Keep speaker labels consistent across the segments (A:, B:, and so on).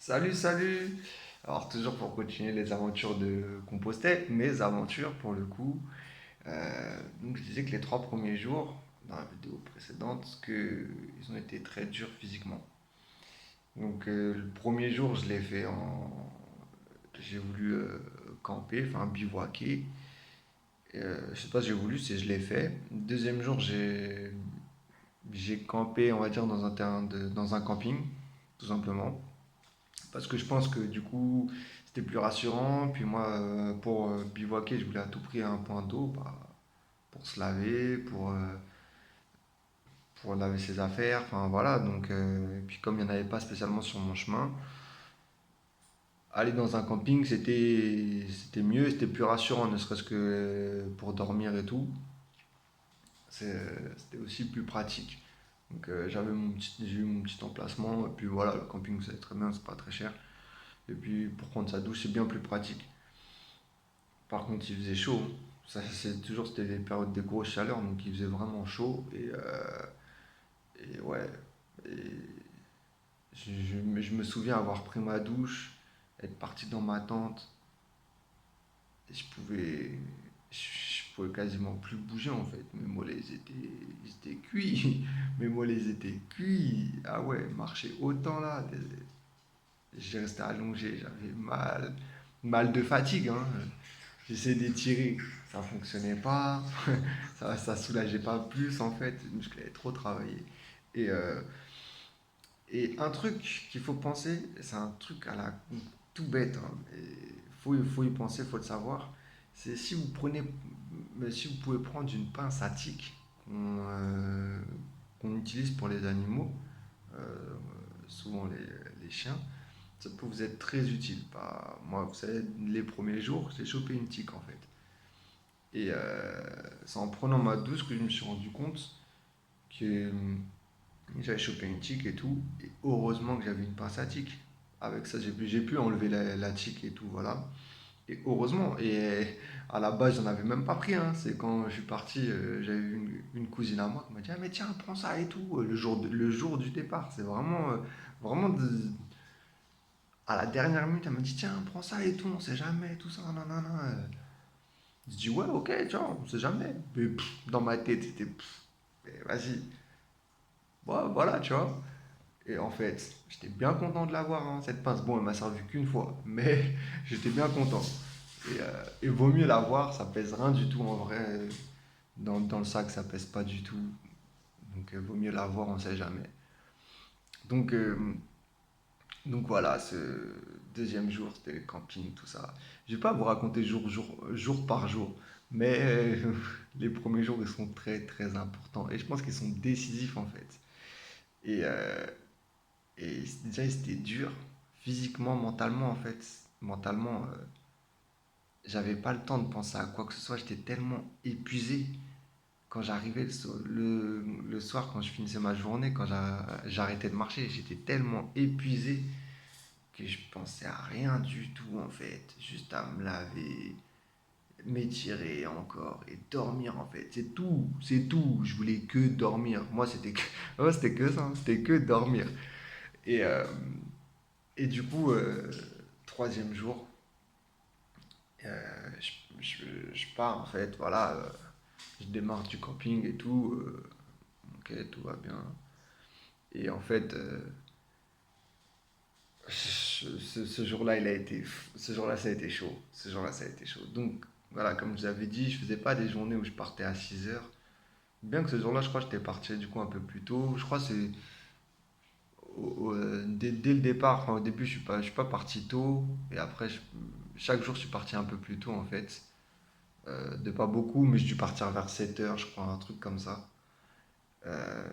A: Salut, salut! Alors, toujours pour continuer les aventures de Compostelle, mes aventures pour le coup. Donc, je disais que les 3 premiers jours, dans la vidéo précédente, ils ont été très durs physiquement. Donc, le premier jour, je l'ai fait en. J'ai voulu camper, enfin bivouaquer. Je sais pas si j'ai voulu, c'est je l'ai fait. Deuxième jour, j'ai campé, on va dire, dans un camping, tout simplement. Parce que je pense que du coup, c'était plus rassurant. Puis moi, pour bivouaquer, je voulais à tout prix un point d'eau bah, pour se laver, pour laver ses affaires. Enfin voilà. Donc, et puis comme il n'y en avait pas spécialement sur mon chemin, aller dans un camping, c'était mieux, c'était plus rassurant, ne serait-ce que pour dormir et tout. C'était aussi plus pratique. Donc j'ai eu mon petit emplacement. Et puis voilà, le camping, c'est très bien, c'est pas très cher. Et puis pour prendre sa douche, c'est bien plus pratique. Par contre, il faisait chaud. C'était des périodes de grosse chaleur, donc il faisait vraiment chaud. Et ouais, et je me souviens avoir pris ma douche, être parti dans ma tente, et je pouvais quasiment plus bouger en fait. Ils étaient cuits. Mes mollets étaient cuits. Ah ouais, marcher autant là. J'ai resté allongé, j'avais mal de fatigue, hein. J'essayais d'étirer, ça fonctionnait pas, ça soulageait pas plus en fait, le muscle avait trop travaillé. Et, euh, et un truc qu'il faut penser, c'est un truc tout bête, hein, mais faut y penser, faut le savoir, c'est si vous pouvez prendre une pince à tic qu'on utilise pour les animaux, euh, souvent les chiens, ça peut vous être très utile. Bah, moi, vous savez, les premiers jours, j'ai chopé une tique en fait. Et c'est en prenant ma douce que je me suis rendu compte que j'avais chopé une tique et tout. Et heureusement que j'avais une pince à tique. Avec ça, j'ai pu enlever la tique et tout, voilà. Et heureusement. Et à la base, j'en avais même pas pris, hein. C'est quand je suis parti, j'avais eu une cousine à moi qui m'a dit: ah, mais tiens, prends ça et tout, le jour du départ. C'est vraiment à la dernière minute, elle m'a dit: tiens, prends ça et tout, on sait jamais, tout ça, non, non, non. Je dis: ouais, ok, tu vois, on sait jamais. Mais dans ma tête, c'était: mais vas-y, ouais, voilà, tu vois. Et en fait, j'étais bien content de l'avoir, hein, cette pince. Bon, elle m'a servi qu'une fois, mais j'étais bien content. Et vaut mieux l'avoir, ça pèse rien du tout en vrai. Dans le sac, ça pèse pas du tout. Donc, vaut mieux l'avoir, on sait jamais. Donc, donc voilà, ce deuxième jour, c'était le camping, tout ça. Je vais pas vous raconter jour par jour, mais les premiers jours, ils sont très, très importants. Et je pense qu'ils sont décisifs, en fait. Et, euh, et déjà, c'était dur, physiquement, mentalement, en fait. Mentalement, j'avais pas le temps de penser à quoi que ce soit. J'étais tellement épuisé. Quand j'arrivais le soir, quand je finissais ma journée, quand j'arrêtais de marcher, j'étais tellement épuisé que je pensais à rien du tout, en fait. Juste à me laver, m'étirer encore et dormir, en fait. C'est tout, c'est tout. Je voulais que dormir. Moi, c'était que, ouais, c'était que ça, hein. C'était que dormir. Et, euh, et du coup, troisième jour, je pars en fait, voilà, je démarre du camping et tout, ok, tout va bien. Et en fait, ce jour-là, ce jour-là, ça a été chaud. Ce jour-là, ça a été chaud. Donc, voilà, comme je vous avais dit, je faisais pas des journées où je partais à 6 heures. Bien que ce jour-là, je crois que j'étais parti du coup un peu plus tôt. Je crois que c'est dès le départ, enfin, au début, je suis pas parti tôt. Et après, chaque jour, je suis parti un peu plus tôt en fait. De pas beaucoup, mais j'ai dû partir vers 7 heures, je crois, un truc comme ça. Euh,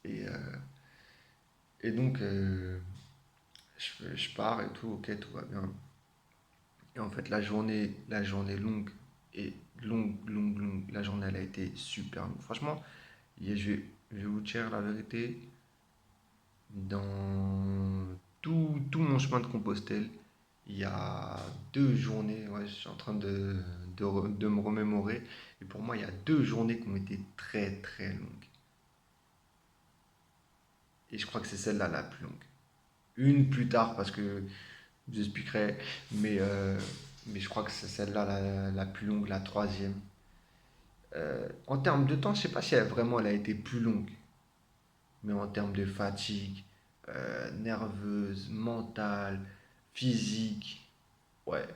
A: et, euh, et donc, je pars et tout, ok, tout va bien. Et en fait, la journée longue et longue, la journée, elle a été super longue. Franchement, je vais vous dire la vérité, dans tout mon chemin de Compostelle, il y a 2 journées, ouais, je suis en train de me remémorer, et pour moi, il y a 2 journées qui ont été très très longues. Et je crois que c'est celle-là la plus longue. Une plus tard, parce que je vous expliquerai, mais, euh, mais je crois que c'est celle-là la plus longue, la troisième. En termes de temps, je sais pas si elle a été plus longue, mais en termes de fatigue, nerveuse, mentale, physique, ouais.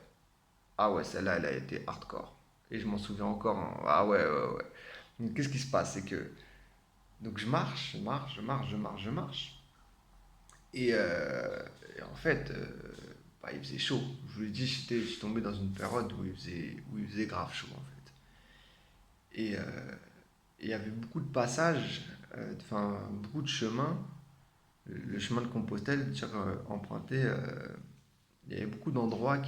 A: Ah ouais, celle-là, elle a été hardcore. Et je m'en souviens encore, hein. Ah ouais, ouais, ouais. Donc, qu'est-ce qui se passe? C'est que donc je marche, je marche, je marche, je marche, je marche. Et, et en fait, bah, il faisait chaud. Je vous l'ai dit, je suis tombé dans une période où il faisait grave chaud en fait. Et il y avait beaucoup de passages, enfin beaucoup de chemins. Le chemin de Compostelle, dire, emprunté, il y avait beaucoup d'endroits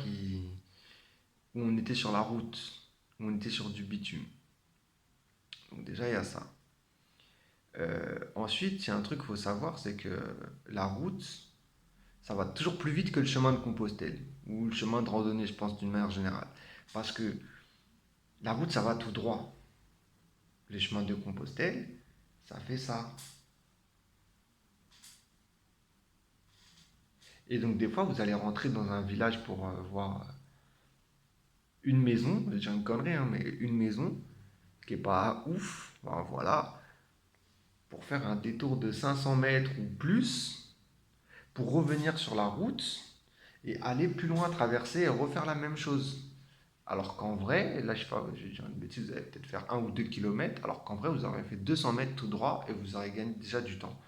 A: où on était sur la route, où on était sur du bitume. Donc déjà, il y a ça. Ensuite, il y a un truc qu'il faut savoir, c'est que la route, ça va toujours plus vite que le chemin de Compostelle, ou le chemin de randonnée, je pense, d'une manière générale. Parce que la route, ça va tout droit. Les chemins de Compostelle, ça fait ça. Et donc, des fois, vous allez rentrer dans un village pour voir une maison, j'ai une connerie, hein, mais une maison qui est pas ouf, ben voilà, pour faire un détour de 500 mètres ou plus, pour revenir sur la route et aller plus loin, traverser et refaire la même chose. Alors qu'en vrai, là je sais pas, je vais dire une bêtise, vous allez peut-être faire 1 ou 2 kilomètres, alors qu'en vrai vous aurez fait 200 mètres tout droit et vous aurez gagné déjà du temps.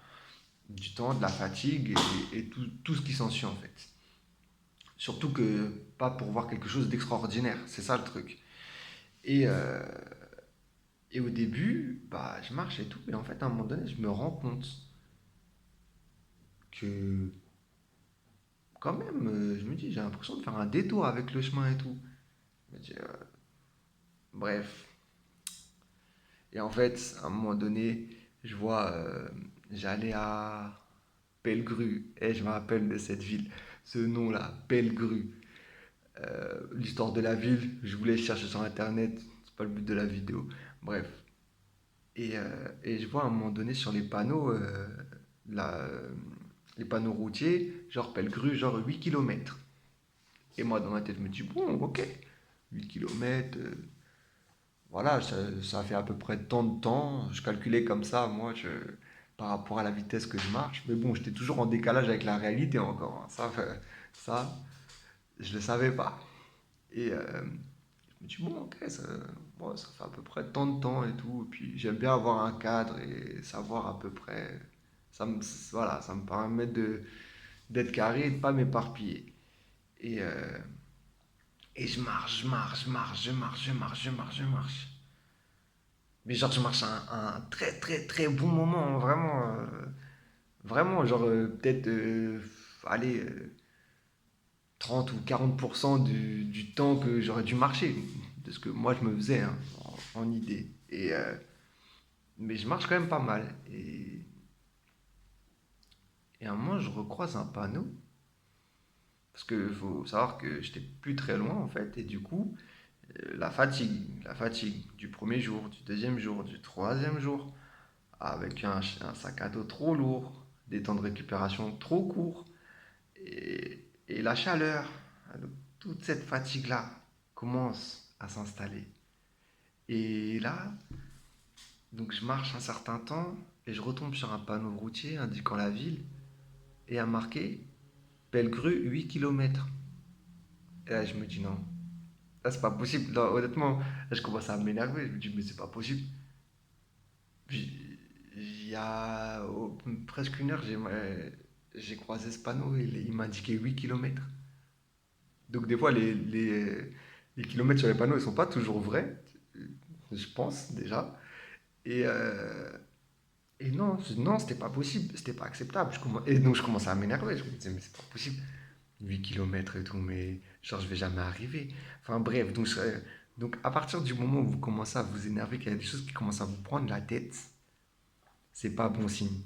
A: Du temps, de la fatigue et tout ce qui s'ensuit en fait. Surtout que pas pour voir quelque chose d'extraordinaire, c'est ça le truc. Et, euh, et au début, bah, je marche et tout, et en fait à un moment donné je me rends compte que quand même, je me dis, j'ai l'impression de faire un détour avec le chemin et tout. Je me dis, bref. Et en fait, à un moment donné, je vois, j'allais à Pellegru, et je me rappelle de cette ville, ce nom-là, Pellegru. L'histoire de la ville, je voulais chercher sur internet, c'est pas le but de la vidéo. Bref. Et je vois à un moment donné sur les panneaux, la- euh, les panneaux routiers, genre Pellegru, genre 8 kilomètres. Et moi, dans ma tête, je me dis, bon, ok, 8 kilomètres, voilà, ça fait à peu près tant de temps. Je calculais comme ça, par rapport à la vitesse que je marche. Mais bon, j'étais toujours en décalage avec la réalité encore, hein. Ça, je ne le savais pas. Et je me dis, bon, ok, bon, ça fait à peu près tant de temps et tout. Et puis j'aime bien avoir un cadre et savoir à peu près. Voilà, ça me permet d'être carré et de ne pas m'éparpiller. Et, euh, et je marche, je marche, je marche, je marche, je marche, je marche, je marche. Mais genre, je marche un très très très bon moment, hein, vraiment. Vraiment, genre, peut-être, allez, 30 ou 40% du temps que j'aurais dû marcher, de ce que moi je me faisais, hein, en idée. Mais je marche quand même pas mal. Et à un moment, je recroise un panneau, parce qu'il faut savoir que j'étais plus très loin en fait, et du coup, la fatigue du premier jour, du deuxième jour, du troisième jour, avec un sac à dos trop lourd, des temps de récupération trop courts, et la chaleur, donc toute cette fatigue-là commence à s'installer. Et là, donc je marche un certain temps et je retombe sur un panneau routier indiquant la ville et a marqué Pellegru 8 kilomètres. Et là, je me dis non, là c'est pas possible. Là, honnêtement, là, je commence à m'énerver. Je me dis mais c'est pas possible. Puis, il y a presque une heure, j'ai croisé ce panneau et il m'indiquait 8 kilomètres. Donc des fois, les kilomètres sur les panneaux, ils sont pas toujours vrais, je pense déjà. Et, euh, et non, non, c'était pas possible, c'était pas acceptable. Et donc je commençais à m'énerver, je me disais, mais c'est pas possible. 8 kilomètres et tout, mais genre je vais jamais arriver. Enfin bref, donc à partir du moment où vous commencez à vous énerver, qu'il y a des choses qui commencent à vous prendre la tête, c'est pas bon signe.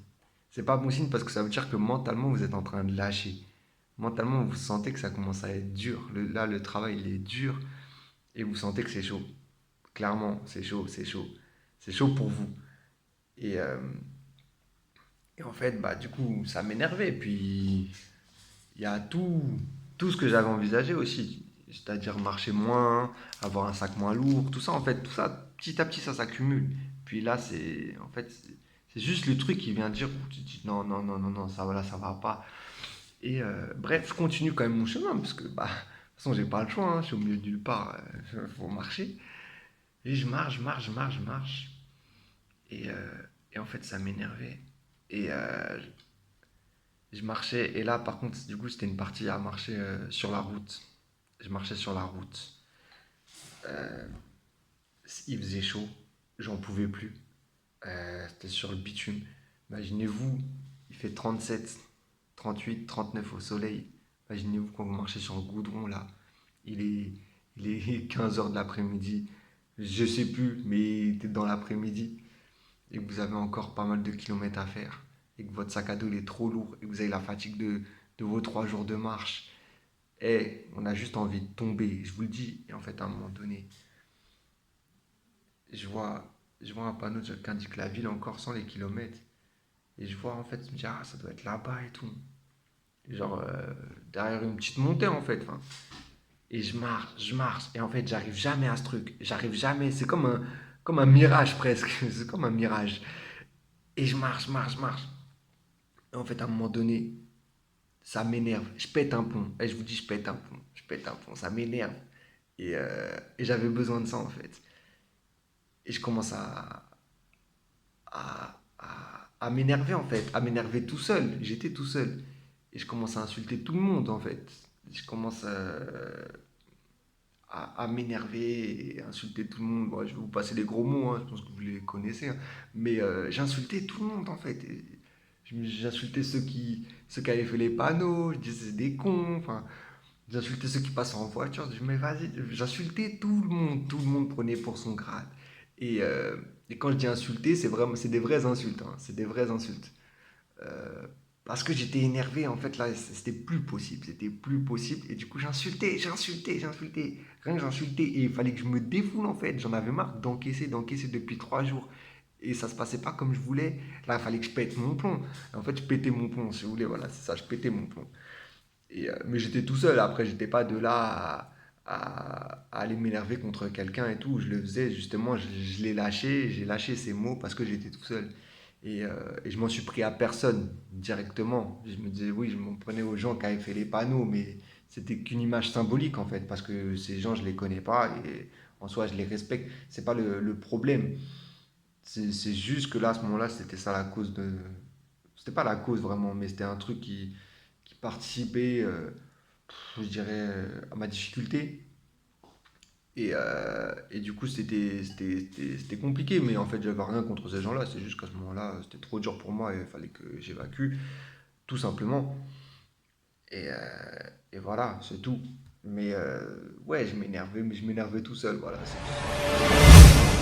A: C'est pas bon signe parce que ça veut dire que mentalement vous êtes en train de lâcher. Mentalement vous sentez que ça commence à être dur. Là le travail il est dur et vous sentez que c'est chaud. Clairement, c'est chaud, c'est chaud. C'est chaud pour vous. Et, euh, et en fait, bah, du coup, ça m'énervait. Puis, il y a tout ce que j'avais envisagé aussi. C'est-à-dire marcher moins, avoir un sac moins lourd, tout ça, en fait, tout ça, petit à petit, ça s'accumule. Puis là, c'est juste le truc qui vient dire, où tu te dis non, non, non, non, non, ça, voilà, ça va pas. Et bref, je continue quand même mon chemin, parce que, bah, de toute façon, j'ai pas le choix, hein, je suis au milieu de nulle part, faut marcher. Et je marche, je marche, je marche, je marche. Et, en fait, ça m'énervait. Et je marchais, et là, par contre, du coup, c'était une partie à marcher sur la route. Je marchais sur la route. Euh, il faisait chaud, j'en pouvais plus. C'était sur le bitume. Imaginez-vous, il fait 37, 38, 39 au soleil. Imaginez-vous quand vous marchez sur le goudron là. Il est, il est 15 heures de l'après-midi. Je sais plus, mais t'es dans l'après-midi et que vous avez encore pas mal de kilomètres à faire et que votre sac à dos il est trop lourd et que vous avez la fatigue de vos 3 jours de marche. Et on a juste envie de tomber, je vous le dis. Et en fait, à un moment donné, je vois, je vois un panneau qui indique la ville encore sans les kilomètres. Et je vois en fait, je me dis, ah, ça doit être là-bas et tout. Et genre, derrière une petite montée en fait. Enfin. Et je marche, je marche. Et en fait, j'arrive jamais à ce truc. J'arrive jamais. C'est comme un mirage presque. C'est comme un mirage. Et je marche, marche, marche. Et en fait, à un moment donné, ça m'énerve. Je pète un pont. Et je vous dis, je pète un pont. Je pète un pont. Ça m'énerve. Et j'avais besoin de ça en fait. Et je commence à m'énerver en fait, à m'énerver tout seul. J'étais tout seul. Et je commence à insulter tout le monde en fait. Je commence à m'énerver et à insulter tout le monde. Bon, je vais vous passer les gros mots, hein, je pense que vous les connaissez, hein. Mais j'insultais tout le monde en fait. Et j'insultais ceux qui avaient fait les panneaux, je disais c'est des cons, enfin, j'insultais ceux qui passaient en voiture, je disais mais vas-y, j'insultais tout le monde prenait pour son grade. Et, euh, et quand je dis insulter, c'est des vraies insultes, hein, c'est des vraies insultes. Euh, Parce que j'étais énervé, en fait, là, c'était plus possible, et du coup, j'insultais, j'insultais, j'insultais, rien que j'insultais, et il fallait que je me défoule, en fait, j'en avais marre d'encaisser, d'encaisser depuis 3 jours, et ça se passait pas comme je voulais, là, il fallait que je pète mon plomb, en fait, je pétais mon plomb, si vous voulez, voilà, c'est ça, je pétais mon plomb, mais j'étais tout seul, après, j'étais pas de là à aller m'énerver contre quelqu'un et tout. Je le faisais, justement, je l'ai lâché, j'ai lâché ces mots parce que j'étais tout seul. Et je m'en suis pris à personne directement. Je me disais, oui, je m'en prenais aux gens qui avaient fait les panneaux, mais c'était qu'une image symbolique en fait, parce que ces gens, je les connais pas et en soi, je les respecte. C'est pas le problème. C'est juste que là, à ce moment-là, c'était ça la cause de. C'était pas la cause vraiment, mais c'était un truc qui participait, je dirais, à ma difficulté. Et du coup, c'était compliqué, mais en fait, j'avais rien contre ces gens-là. C'est juste qu'à ce moment-là, c'était trop dur pour moi et il fallait que j'évacue, tout simplement. Et, et voilà, c'est tout. Mais ouais, je m'énervais, mais je m'énervais tout seul, voilà, c'est tout.